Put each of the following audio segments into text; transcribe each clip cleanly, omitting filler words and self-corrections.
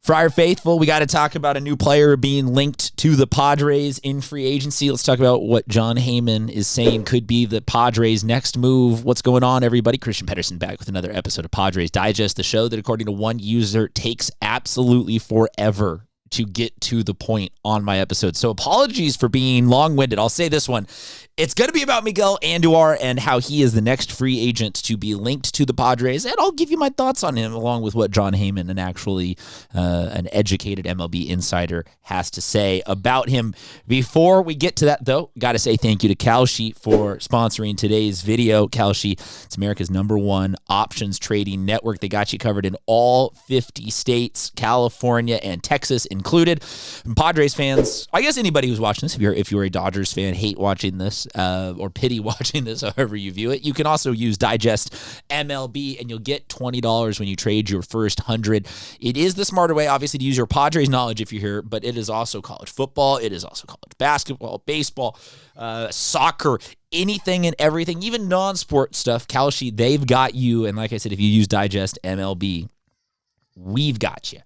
Friar Faithful, we got to talk about a new player being linked to the Padres in free agency. Let's talk about what Jon Heyman is saying could be the Padres' next move. What's going on, everybody? Christian Pedersen back with another episode of Padres Digest, the show that, according to one user, takes absolutely forever to get to the point on my episode. So apologies for being long-winded. I'll say this one. It's going to be about Miguel Andujar and how he is the next free agent to be linked to the Padres, and I'll give you my thoughts on him along with what Jon Heyman, and actually an educated MLB insider, has to say about him. Before we get to that, though, got to say thank you to Kalshi for sponsoring today's video. Kalshi, it's America's #1 options trading network. They got you covered in all 50 states, California and Texas included. And Padres fans, I guess anybody who's watching this, if you're a Dodgers fan, hate watching this, or pity watching this, however you view it. You can also use Digest MLB, and you'll get $20 when you trade your first 100. It is the smarter way, obviously, to use your Padres knowledge if you're here, but it is also college football. It is also college basketball, baseball, soccer, anything and everything, even non-sport stuff. Kalshi, they've got you. And like I said, if you use Digest MLB, we've got you.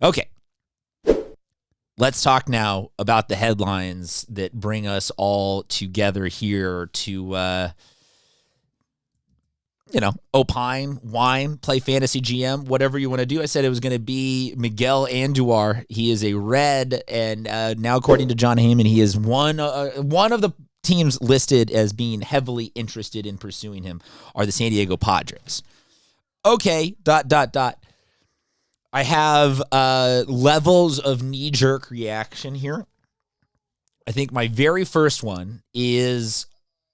Okay. Let's talk now about the headlines that bring us all together here to, opine, whine, play fantasy GM, whatever you want to do. I said it was going to be Miguel Andujar. He is a Red, and now according to Jon Heyman, he is one of the teams listed as being heavily interested in pursuing him are the San Diego Padres. Okay, ... I have levels of knee-jerk reaction here. I think my very first one is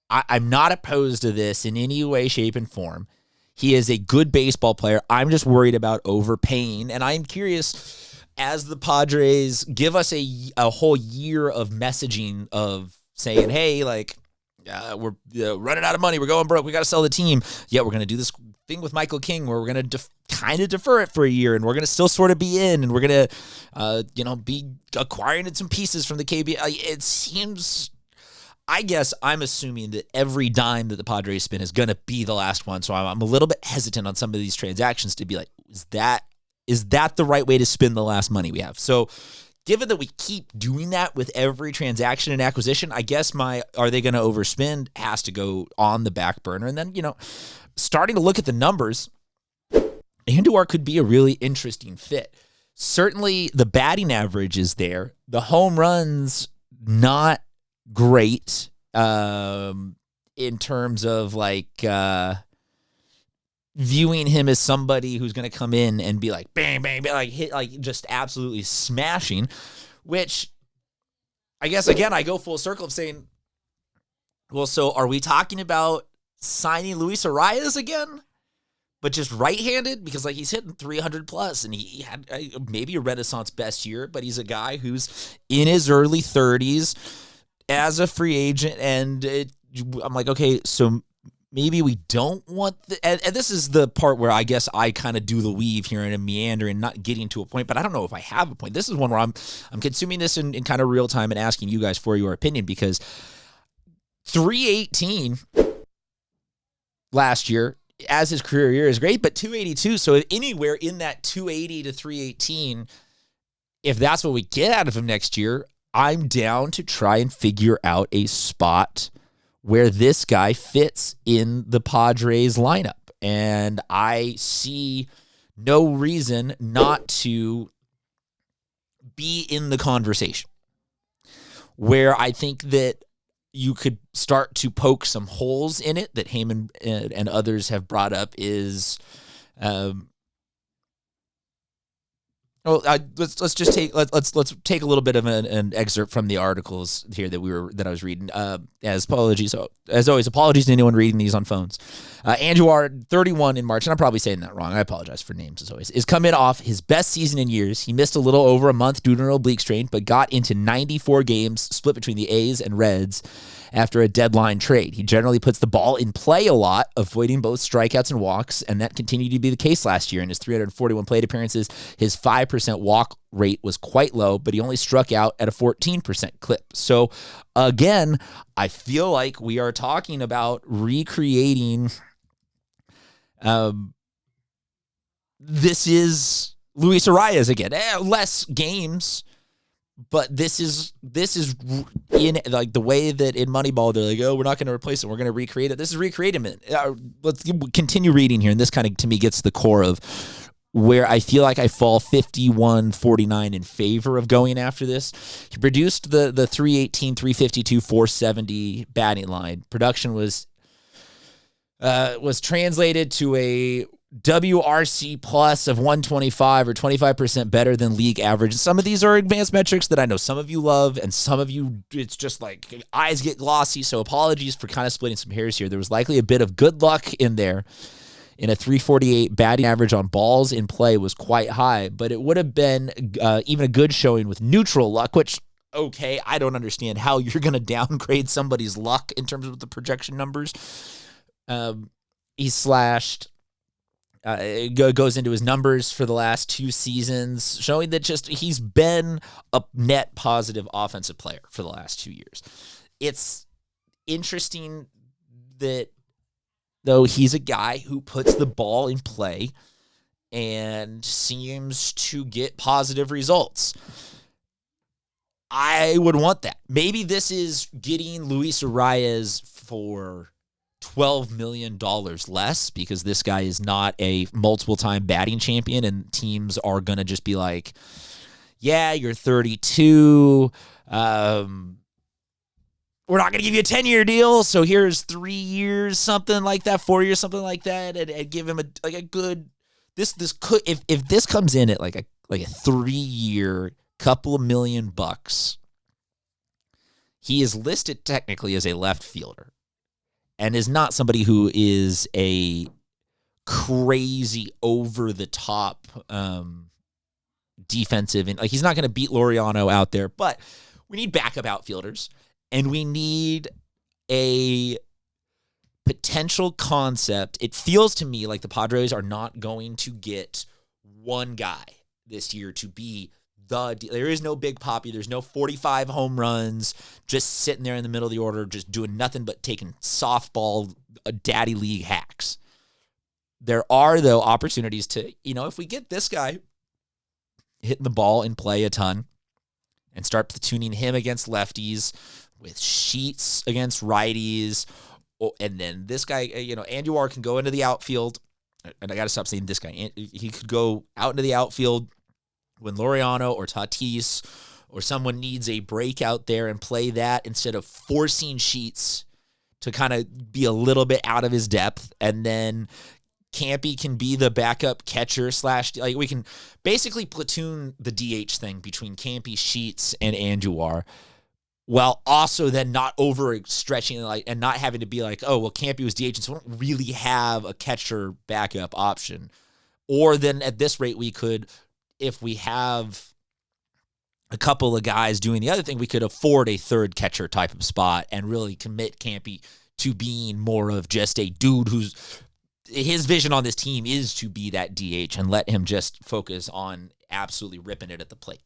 I'm not opposed to this in any way, shape, and form. He is a good baseball player. I'm just worried about overpaying, and I'm curious, as the Padres give us a whole year of messaging of saying, hey, we're running out of money. We're going broke. We got to sell the team. Yeah, we're going to do this thing with Michael King where we're going to kind of defer it for a year, and we're going to still sort of be in, and we're going to, be acquiring some pieces from the KB. It seems, I guess I'm assuming that every dime that the Padres spend is going to be the last one. So I'm a little bit hesitant on some of these transactions to be like, is that the right way to spend the last money we have? So given that we keep doing that with every transaction and acquisition, I guess are they going to overspend has to go on the back burner. And then, starting to look at the numbers, Andujar could be a really interesting fit. Certainly the batting average is there. The home runs, not great in terms of viewing him as somebody who's going to come in and be like, bang, bang, bang, hit, just absolutely smashing, which I guess, again, I go full circle of saying, well, so are we talking about signing Luis Arraez again, but just right-handed? Because he's hitting 300 plus, and he had maybe a Renaissance best year, but he's a guy who's in his early 30s as a free agent, and I'm like, okay, so maybe we don't want and this is the part where I guess I kind of do the weave here and a meander and not getting to a point, but I don't know if I have a point. This is one where I'm consuming this in kind of real time and asking you guys for your opinion, because 318 last year as his career year is great, but 282. So anywhere in that 280 to 318, if that's what we get out of him next year, I'm down to try and figure out a spot where this guy fits in the Padres lineup. And I see no reason not to be in the conversation. Where I think that you could start to poke some holes in it that Heyman and others have brought up is, let's take a little bit of an excerpt from the articles here that I was reading. As always, apologies to anyone reading these on phones. Andujar, 31 in March, and I'm probably saying that wrong. I apologize for names as always. Is coming off his best season in years. He missed a little over a month due to an oblique strain, but got into 94 games split between the A's and Reds after a deadline trade. He generally puts the ball in play a lot, avoiding both strikeouts and walks, and that continued to be the case last year. In his 341 plate appearances, his 5% walk rate was quite low, but he only struck out at a 14% clip. So again, I feel like we are talking about recreating. This is Luis Arraez again. Less games, but this is in like the way that in Moneyball they're like, oh, we're not going to replace it, we're going to recreate it. This is recreate him. Let's continue reading here, and this kind of to me gets to the core of where I feel like I fall 51-49 in favor of going after this. He produced the 318, 352, 470 batting line. Production was translated to a WRC plus of 125 or 25% better than league average. Some of these are advanced metrics that I know some of you love, and some of you, it's just like eyes get glossy, so apologies for kind of splitting some hairs here. There was likely a bit of good luck in there. In a 348 batting average on balls in play was quite high, but it would have been even a good showing with neutral luck, which, okay, I don't understand how you're going to downgrade somebody's luck in terms of the projection numbers. He slashed, goes into his numbers for the last 2 seasons, showing that just he's been a net positive offensive player for the last 2 years. It's interesting that, though, he's a guy who puts the ball in play and seems to get positive results. I would want that. Maybe this is getting Luis Arraez for $12 million less because this guy is not a multiple-time batting champion, and teams are going to just be like, yeah, you're 32, we're not going to give you a 10-year deal, so here's 3 years, something like that, 4 years, something like that, and give him a good. This could, if this comes in at like a 3-year, couple of $1 million, he is listed technically as a left fielder, and is not somebody who is a crazy over the top defensive, and like he's not going to beat Laureano out there, but we need backup outfielders. And we need a potential concept. It feels to me like the Padres are not going to get one guy this year to be there is no Big Papi. There's no 45 home runs just sitting there in the middle of the order, just doing nothing but taking softball, daddy league hacks. There are, though, opportunities to, if we get this guy hitting the ball in play a ton and start platooning him against lefties, with Sheets against righties, and then this guy, Andujar can go into the outfield, and I got to stop saying this guy. He could go out into the outfield when Laureano or Tatis or someone needs a break out there and play that instead of forcing Sheets to kind of be a little bit out of his depth, and then Campy can be the backup catcher / we can basically platoon the DH thing between Campy, Sheets, and Andujar, while also then not overstretching and not having to be like, oh, well, Campy was DH, so we don't really have a catcher backup option. Or then at this rate, we could, if we have a couple of guys doing the other thing, we could afford a third catcher type of spot and really commit Campy to being more of just a dude who's his vision on this team is to be that DH and let him just focus on absolutely ripping it at the plate.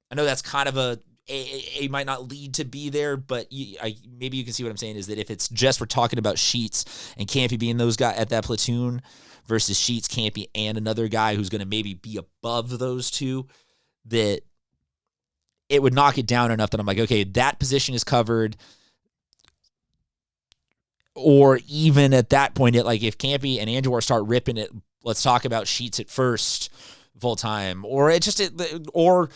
I know that's kind of it might not lead to be there, but maybe you can see what I'm saying is that if it's just we're talking about Sheets and Campy being those guys at that platoon versus Sheets, Campy, and another guy who's going to maybe be above those two, that it would knock it down enough that I'm like, okay, that position is covered. Or even at that point, if Campy and Andujar start ripping it, let's talk about Sheets at first full time. Or or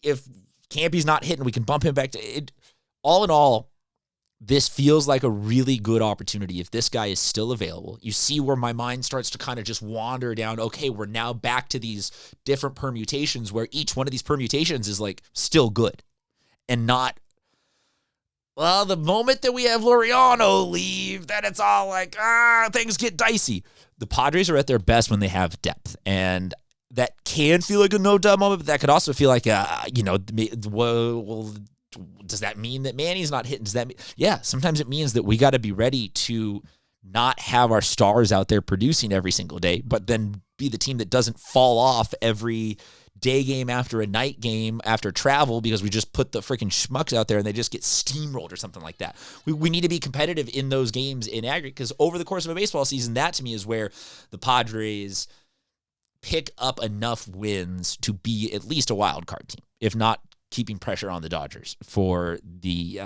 if Campy's not hitting, we can bump him back to it. All in all, this feels like a really good opportunity if this guy is still available. You see where my mind starts to kind of just wander down. Okay, we're now back to these different permutations where each one of these permutations is like still good and not, well, the moment that we have Laureano leave, then it's all like, things get dicey. The Padres are at their best when they have depth, and that can feel like a no-doubt moment, but that could also feel like, well, does that mean that Manny's not hitting? Does that mean, yeah, sometimes it means that we got to be ready to not have our stars out there producing every single day, but then be the team that doesn't fall off every day game after a night game after travel because we just put the freaking schmucks out there and they just get steamrolled or something like that. We need to be competitive in those games in aggregate, because over the course of a baseball season, that to me is where the Padres pick up enough wins to be at least a wild card team, if not keeping pressure on the Dodgers for the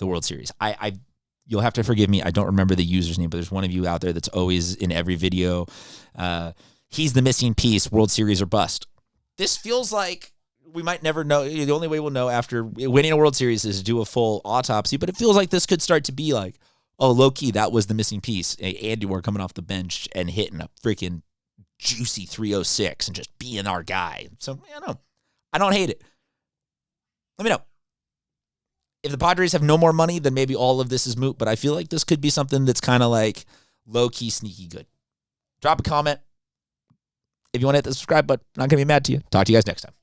World Series. You'll have to forgive me. I don't remember the user's name, but there's one of you out there that's always in every video. He's the missing piece, World Series or bust. This feels like we might never know. The only way we'll know after winning a World Series is to do a full autopsy, but it feels like this could start to be like, oh, low-key, that was the missing piece. Andujar coming off the bench and hitting a freaking juicy 306 and just being our guy. So, I don't hate it. Let me know. If the Padres have no more money, then maybe all of this is moot, but I feel like this could be something that's kind of like low-key, sneaky good. Drop a comment. If you want to hit the subscribe button, I'm not going to be mad to you. Talk to you guys next time.